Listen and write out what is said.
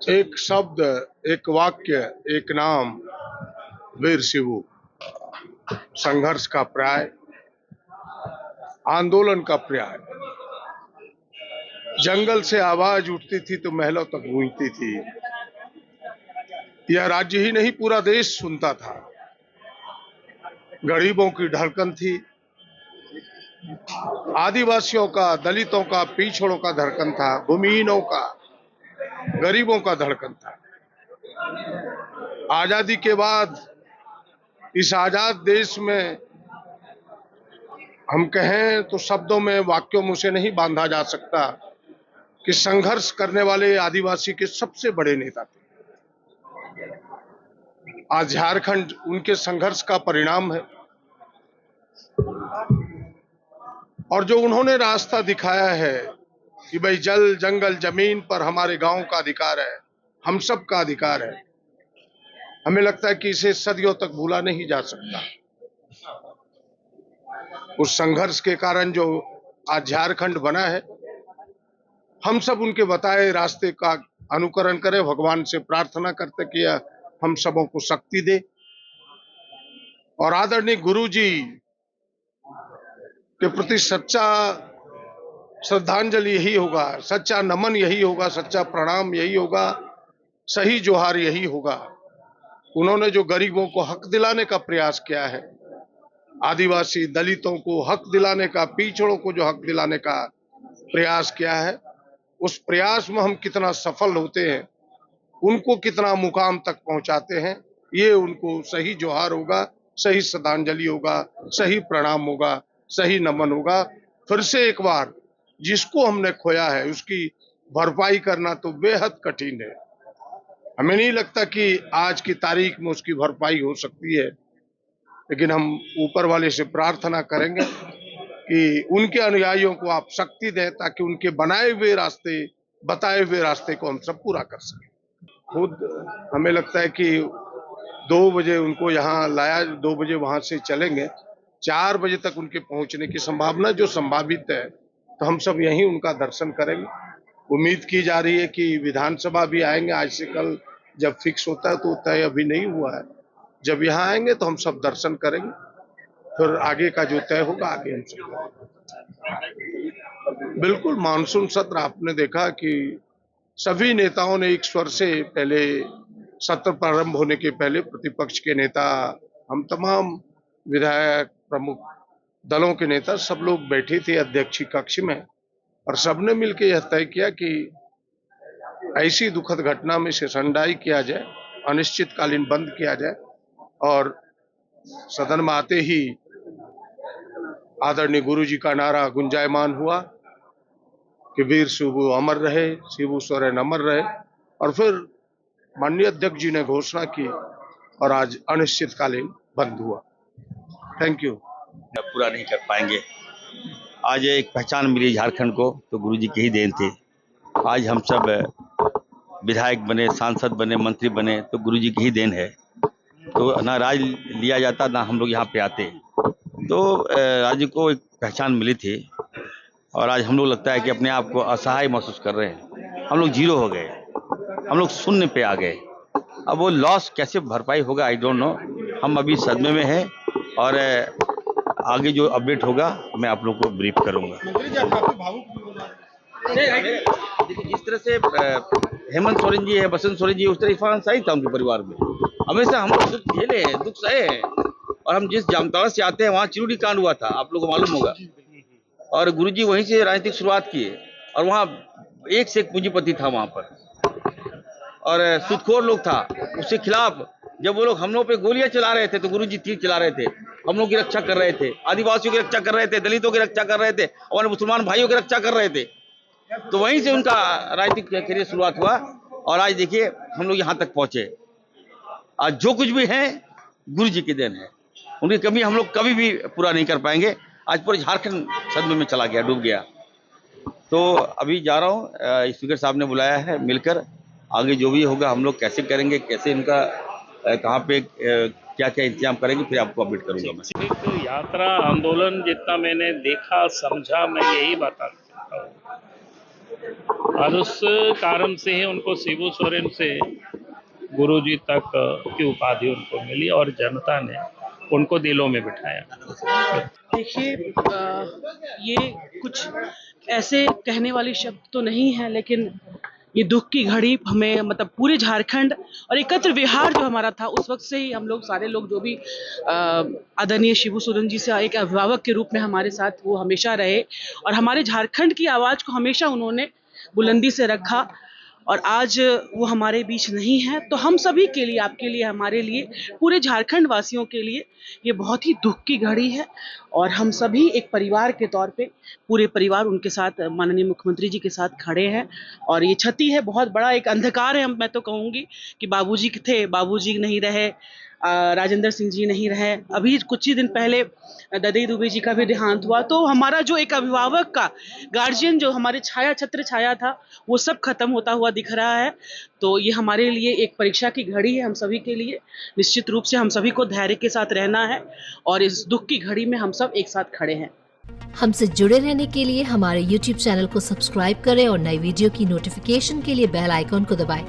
एक शब्द, एक वाक्य, एक नाम, वीर शिवू। संघर्ष का पर्याय, आंदोलन का पर्याय। जंगल से आवाज उठती थी तो महलों तक गूंजती थी। यह राज्य ही नहीं, पूरा देश सुनता था। गरीबों की धड़कन थी, आदिवासियों का, दलितों का, पिछड़ों का धड़कन था, भूमिहीनों का, गरीबों का धड़कन था। आजादी के बाद इस आजाद देश में हम कहें तो शब्दों में, वाक्यों में उसे नहीं बांधा जा सकता कि संघर्ष करने वाले आदिवासी के सबसे बड़े नेता थे। आज झारखंड उनके संघर्ष का परिणाम है, और जो उन्होंने रास्ता दिखाया है कि भाई जल, जंगल, जमीन पर हमारे गांव का अधिकार है, हम सब का अधिकार है, हमें लगता है कि इसे सदियों तक भूला नहीं जा सकता। उस संघर्ष के कारण जो आज झारखंड बना है, हम सब उनके बताए रास्ते का अनुकरण करें, भगवान से प्रार्थना करते कि हम सबों को शक्ति दे। और आदरणीय गुरुजी के प्रति सच्चा श्रद्धांजलि यही होगा, सच्चा नमन यही होगा, सच्चा प्रणाम यही होगा, सही जोहार यही होगा। उन्होंने जो गरीबों को हक दिलाने का प्रयास किया है, आदिवासी दलितों को हक दिलाने का, पिछड़ों को जो हक दिलाने का प्रयास किया है, उस प्रयास में हम कितना सफल होते हैं, उनको कितना मुकाम तक पहुंचाते हैं, ये उनको सही जोहार होगा, सही श्रद्धांजलि होगा, सही प्रणाम होगा, सही नमन होगा। फिर से एक बार जिसको हमने खोया है उसकी भरपाई करना तो बेहद कठिन है। हमें नहीं लगता कि आज की तारीख में उसकी भरपाई हो सकती है, लेकिन हम ऊपर वाले से प्रार्थना करेंगे कि उनके अनुयायियों को आप शक्ति दें ताकि उनके बनाए हुए रास्ते, बताए हुए रास्ते को हम सब पूरा कर सकें। खुद हमें लगता है कि 2 बजे उनको यहाँ लाया, 2 बजे वहां से चलेंगे, 4 बजे तक उनके पहुंचने की संभावना जो संभावित है, तो हम सब यहीं उनका दर्शन करेंगे। उम्मीद की जा रही है कि विधानसभा भी आएंगे, आज से कल जब फिक्स होता है तो तय अभी नहीं हुआ है। जब यहाँ आएंगे तो हम सब दर्शन करेंगे, फिर आगे का जो तय होगा आगे हम सब। बिल्कुल, मानसून सत्र आपने देखा कि सभी नेताओं ने एक स्वर से, पहले सत्र प्रारंभ होने के पहले प्रतिपक्ष के नेता, हम तमाम विधायक, प्रमुख दलों के नेता, सब लोग बैठे थे अध्यक्षीय कक्ष में, और सबने मिलकर यह तय किया कि ऐसी दुखद घटना में सेशनडाई किया जाए, अनिश्चितकालीन बंद किया जाए। और सदन में आते ही आदरणीय गुरुजी का नारा गुंजायमान हुआ कि वीर शिबू अमर रहे, शिबू सोरेन अमर रहे। और फिर माननीय अध्यक्ष जी ने घोषणा की और आज अनिश्चितकालीन बंद हुआ। Thank you. पूरा नहीं कर पाएंगे। आज एक पहचान मिली झारखंड को तो गुरुजी की ही देन थी। आज हम सब विधायक बने, सांसद बने, मंत्री बने तो गुरुजी की ही देन है। तो ना राज लिया जाता, ना हम लोग यहाँ पे आते। तो राज्य को एक पहचान मिली थी, और आज हम लोग लगता है कि अपने आप को असहाय महसूस कर रहे हैं। हम लोग जीरो हो गए, हम लोग शून्य पे आ गए। अब वो लॉस कैसे भरपाई होगा, आई डोंट नो। हम अभी सदमे में हैं, और आगे जो अपडेट होगा मैं आप लोगों को ब्रीफ करूंगा। देखिए, जिस तरह से हेमंत सोरेन जी है, बसंत सोरेन जी, उस तरह इरफान अंसारी था उनके परिवार में। हमेशा हम लोग दुख झेले हैं, दुख सहे हैं। और हम जिस जामताड़ा से आते हैं वहाँ चिरूडी कांड हुआ था, आप लोगों को मालूम होगा। और गुरुजी वहीं से राजनीतिक शुरुआत किए, और वहाँ एक से एक पूंजीपति था वहाँ पर, और सुदखोर लोग था। उसके खिलाफ जब वो लोग हम लोग पे गोलियां चला रहे थे तो गुरुजी तीर चला रहे थे, हम लोग की रक्षा कर रहे थे, आदिवासियों की रक्षा कर रहे थे, दलितों की रक्षा कर रहे थे, और मुसलमान भाइयों की रक्षा कर रहे थे। तो वहीं से उनका राजनीतिक करियर शुरुआत हुआ, और आज देखिए हम लोग यहाँ तक पहुंचे। आज जो कुछ भी है गुरुजी की देन है, उनकी कमी हम लोग कभी भी पूरा नहीं कर पाएंगे। आज पूरे झारखंड सदमे में चला गया, डूब गया। तो अभी जा रहा हूँ, स्पीकर साहब ने बुलाया है, मिलकर आगे जो भी होगा हम लोग कैसे करेंगे, कैसे इनका कहाँ पे क्या क्या इंतजाम करेंगे, फिर आपको अपडेट करूंगा मैं। तो यात्रा आंदोलन जितना मैंने देखा समझा, मैं यही बता सकता हूँ। और उस कारण से ही उनको शिबू सोरेन से गुरुजी तक की उपाधि उनको मिली और जनता ने उनको दिलों में बिठाया। देखिए, ये कुछ ऐसे कहने वाली शब्द तो नहीं है, लेकिन ये दुख की घड़ी हमें मतलब पूरे झारखंड और एकत्र विहार जो हमारा था उस वक्त से ही हम लोग सारे लोग जो भी आदरणीय शिबू सोरेन जी से एक अभिभावक के रूप में हमारे साथ वो हमेशा रहे और हमारे झारखंड की आवाज़ को हमेशा उन्होंने बुलंदी से रखा। और आज वो हमारे बीच नहीं है, तो हम सभी के लिए, आपके लिए, हमारे लिए, पूरे झारखंड वासियों के लिए ये बहुत ही दुख की घड़ी है। और हम सभी एक परिवार के तौर पे पूरे परिवार उनके साथ माननीय मुख्यमंत्री जी के साथ खड़े हैं। और ये क्षति है, बहुत बड़ा एक अंधकार है। मैं तो कहूँगी कि बाबूजी थे, बाबूजी नहीं रहे, राजेंद्र सिंह जी नहीं रहे, अभी कुछ ही दिन पहले ददई दुबे जी का भी देहांत हुआ। तो हमारा जो एक अभिभावक का गार्जियन जो हमारे छत्र छाया था वो सब खत्म होता हुआ दिख रहा है। तो ये हमारे लिए एक परीक्षा की घड़ी है, हम सभी के लिए। निश्चित रूप से हम सभी को धैर्य के साथ रहना है और इस दुख की घड़ी में हम सब एक साथ खड़े हैं। हमसे जुड़े रहने के लिए हमारे YouTube चैनल को सब्सक्राइब करें और नई वीडियो की नोटिफिकेशन के लिए बेल आइकॉन को दबाएं।